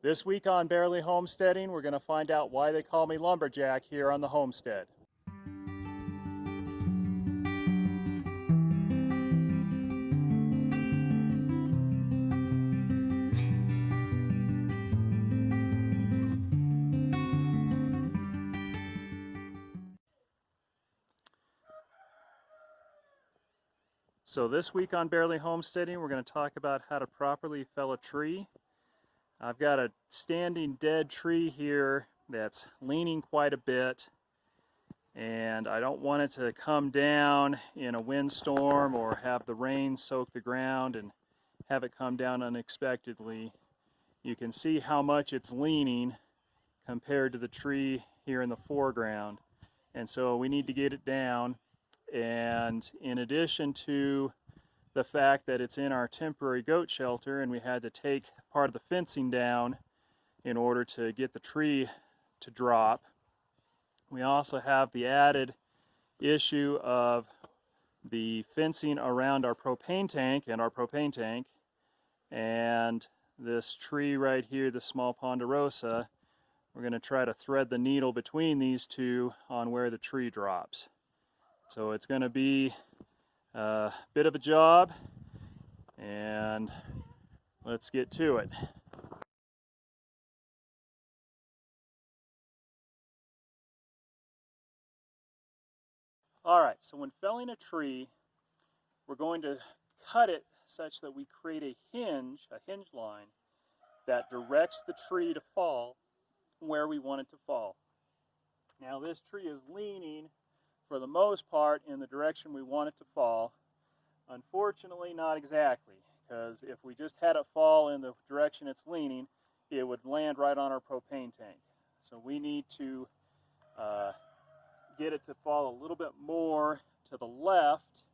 This week on Barely Homesteading, we're going to find out why they call me Lumberjack here on the homestead. So this week on Barely Homesteading, we're going to talk about how to properly fell a tree. I've got a standing dead tree here that's leaning quite a bit, and I don't want it to come down in a windstorm or have the rain soak the ground and have it come down unexpectedly. You can see how much it's leaning compared to the tree here in the foreground, and so we need to get it down. And in addition to the fact that it's in our temporary goat shelter and we had to take part of the fencing down in order to get the tree to drop, we also have the added issue of the fencing around our propane tank and this tree right here, the small ponderosa. We're going to try to thread the needle between these two on where the tree drops. So it's going to be a bit of a job, and let's get to it. Alright, so when felling a tree, we're going to cut it such that we create a hinge line, that directs the tree to fall where we want it to fall. Now this tree is leaning, for the most part, in the direction we want it to fall. Unfortunately, not exactly, because if we just had it fall in the direction it's leaning, it would land right on our propane tank. So we need to get it to fall a little bit more to the left,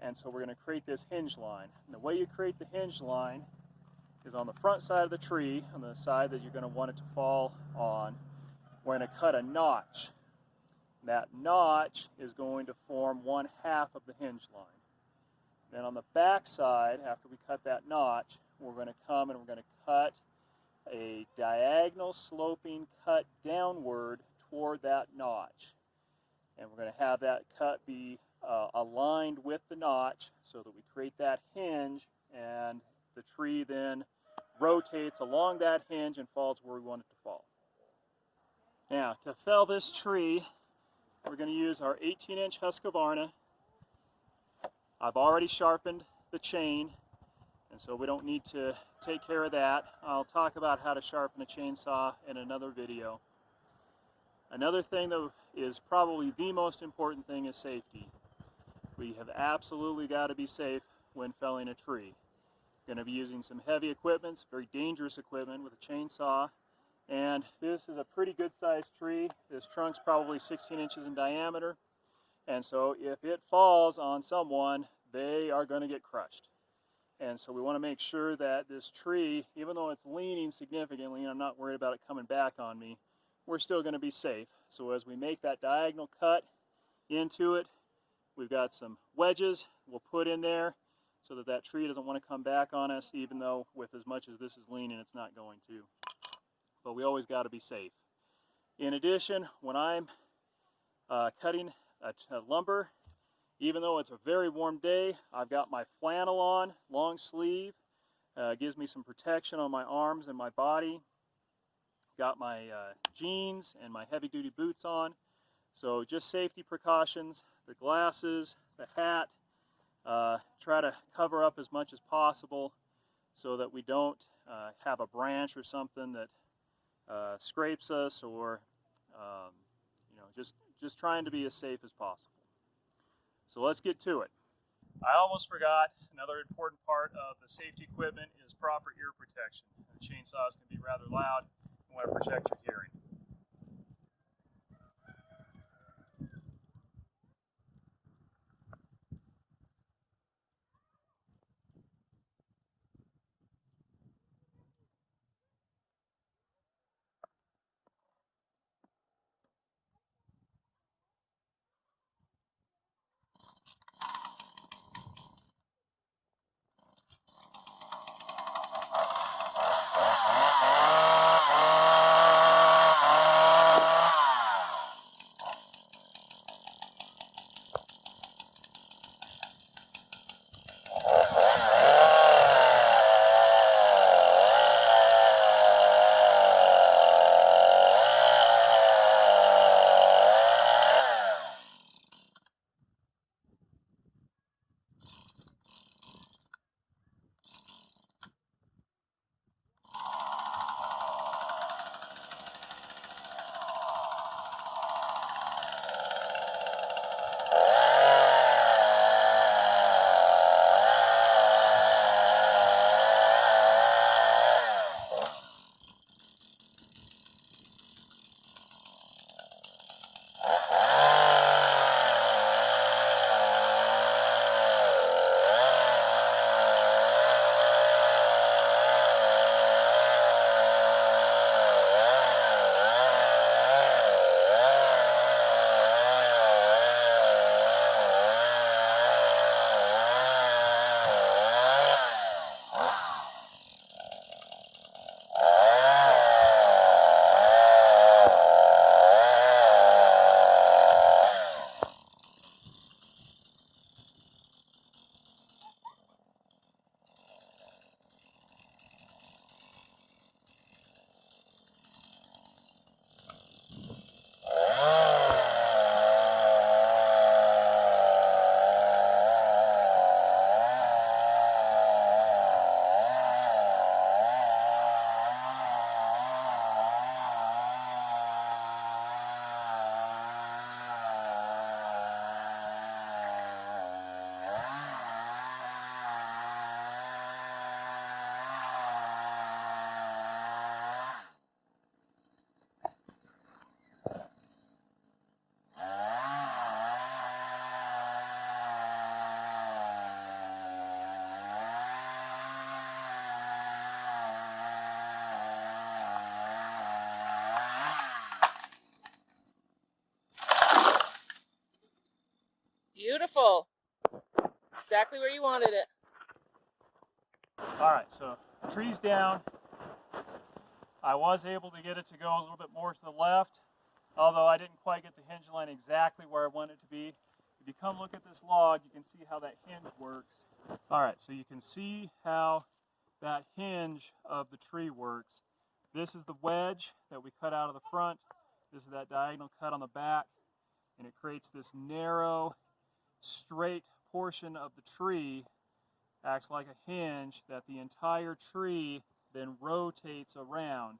and so we're going to create this hinge line. And the way you create the hinge line is on the front side of the tree, on the side that you're going to want it to fall on. We're going to cut a notch. That notch is going to form 1/2 of the hinge line. Then on the back side, after we cut that notch, we're going to come and we're going to cut a diagonal sloping cut downward toward that notch. And we're going to have that cut be aligned with the notch so that we create that hinge, and the tree then rotates along that hinge and falls where we want it to fall. Now, to fell this tree, we're going to use our 18-inch Husqvarna. I've already sharpened the chain, and so we don't need to take care of that. I'll talk about how to sharpen a chainsaw in another video. Another thing that is probably the most important thing is safety. We have absolutely got to be safe when felling a tree. Going to be using some heavy equipment, very dangerous equipment with a chainsaw. And this is a pretty good sized tree. This trunk's probably 16 inches in diameter. And so if it falls on someone, they are going to get crushed. And so we want to make sure that this tree, even though it's leaning significantly, and I'm not worried about it coming back on me, we're still going to be safe. So as we make that diagonal cut into it, we've got some wedges we'll put in there so that that tree doesn't want to come back on us, even though with as much as this is leaning, it's not going to. But we always got to be safe. In addition, when I'm cutting a lumber, even though it's a very warm day, I've got my flannel on, long sleeve, gives me some protection on my arms and my body. Got my jeans and my heavy-duty boots on. So just safety precautions, the glasses, the hat, try to cover up as much as possible so that we don't have a branch or something that scrapes us, or just trying to be as safe as possible. So let's get to it. I almost forgot, another important part of the safety equipment is proper ear protection. The chainsaws can be rather loud. You want to protect your hearing. exactly where you wanted it. All right, so tree's down. I was able to get it to go a little bit more to the left, although I didn't quite get the hinge line exactly where I want it to be. If you come look at this log, you can see how that hinge works. All right, so you can see how that hinge of the tree works. This is the wedge that we cut out of the front. This is that diagonal cut on the back, and it creates this narrow, straight portion of the tree, acts like a hinge that the entire tree then rotates around.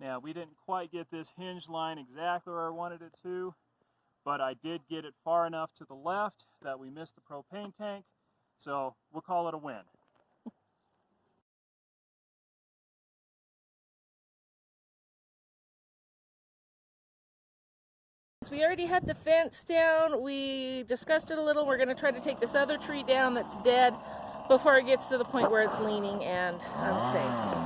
Now, we didn't quite get this hinge line exactly where I wanted it to, but I did get it far enough to the left that we missed the propane tank, so we'll call it a win. We already had the fence down. We discussed it a little. We're going to try to take this other tree down that's dead before it gets to the point where it's leaning and unsafe.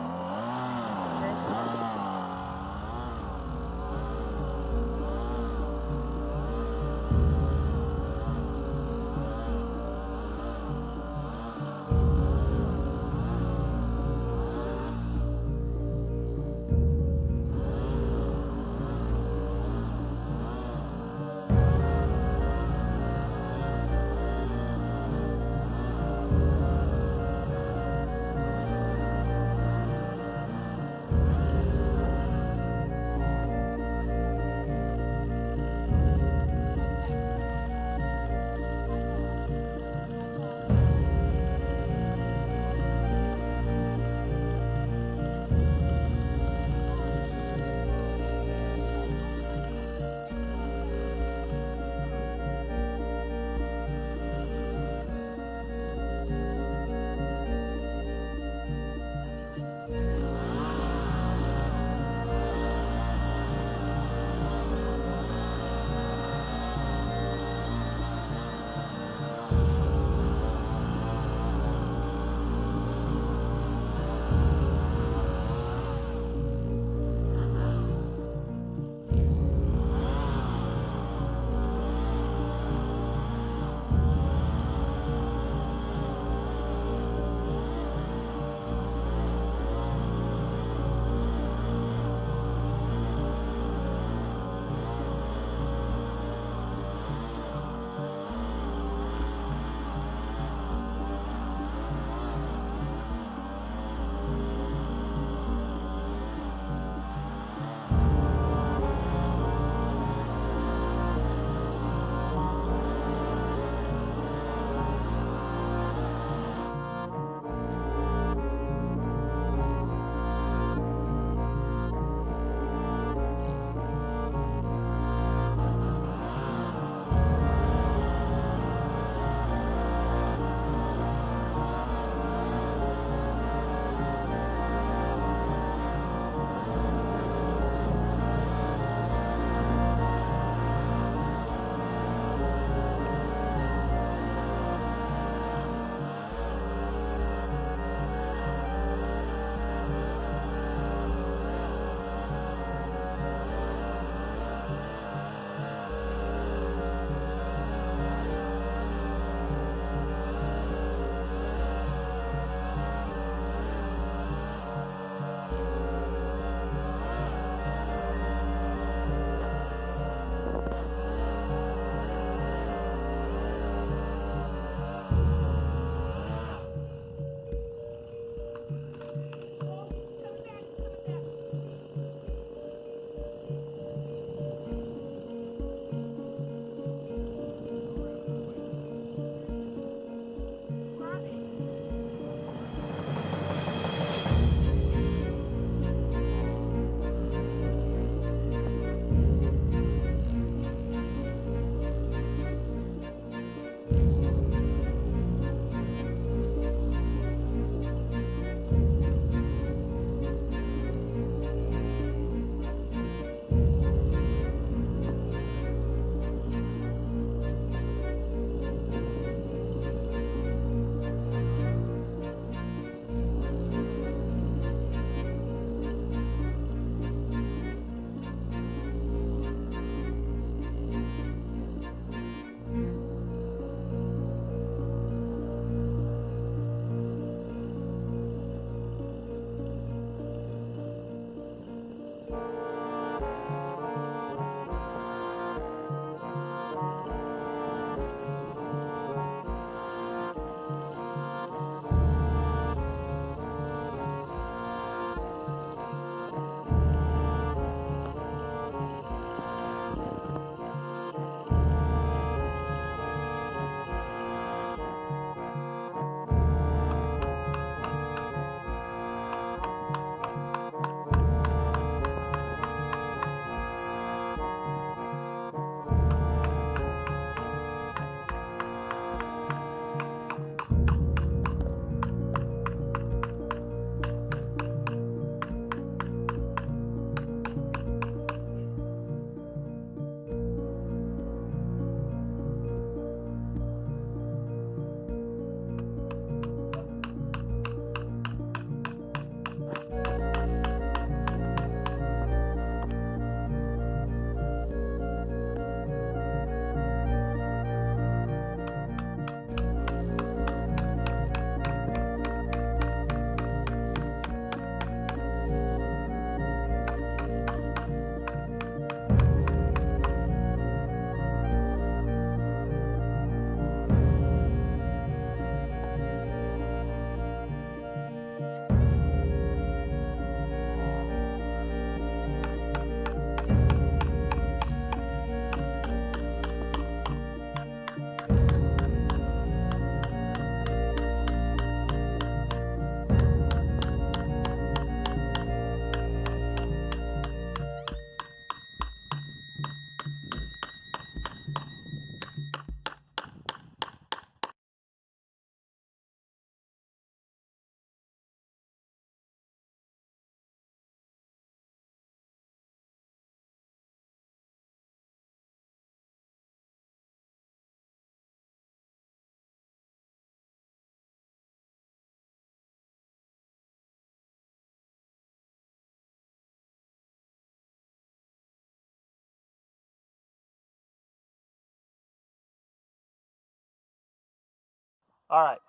All right,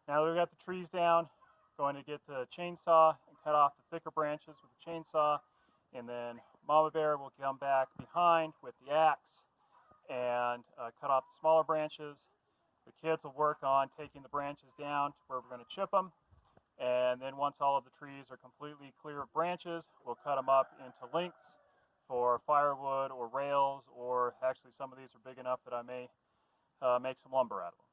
now that we've got the trees down, going to get the chainsaw and cut off the thicker branches with the chainsaw, and then Mama Bear will come back behind with the axe and cut off the smaller branches. The kids will work on taking the branches down to where we're going to chip them, and then once all of the trees are completely clear of branches, we'll cut them up into lengths for firewood or rails, or actually some of these are big enough that I may make some lumber out of them.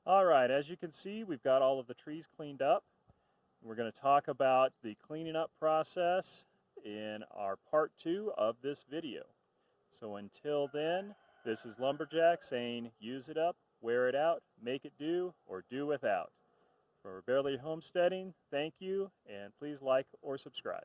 All right, as you can see, we've got all of the trees cleaned up. We're going to talk about the cleaning up process in our part 2 of this video. So until then, this is Lumberjack saying use it up, wear it out, make it do, or do without. For Bearly Homesteading, thank you, and please like or subscribe.